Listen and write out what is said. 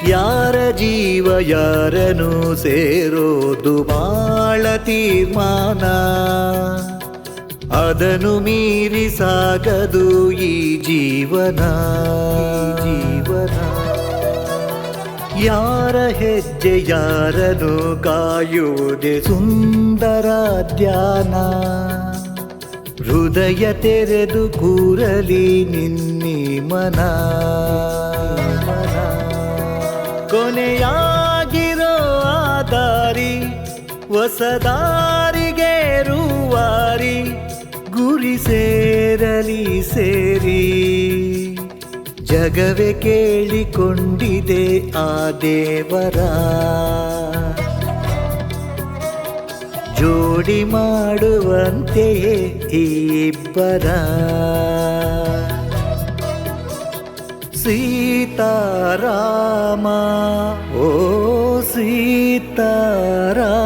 ಯಾರ ಜೀವ ಯಾರನು ಸೇರೋದು ಬಾಳ ತೀರ್ಮಾನ, ಅದನ್ನು ಮೀರಿ ಸಾಗದು ಈ ಜೀವನ. ಯಾರ ಹೆಜ್ಜೆ ಯಾರನು ಕಾಯುವುದೇ ಸುಂದರ ಧ್ಯಾನ, ಹೃದಯ ತೆರೆದು ಕೂರಲಿ ನಿನ್ನಿ ಮನ. ಕೊನೆಯಾಗಿರೋ ಆ ದಾರಿ ಹೊಸದಾರಿಗೆ ರೂವಾರಿ, ಗುರಿ ಸೇರಲಿ ಸೇರಿ ಜಗವೇ ಕೇಳಿಕೊಂಡಿದೆ ಆ ದೇವರ. ಜೋಡಿ ಮಾಡುವಂತೆಯೇ ಈ ಇಬ್ಬರ. ಸೀತಾರಾಮ ಓ ಸೀತಾರಾಮ.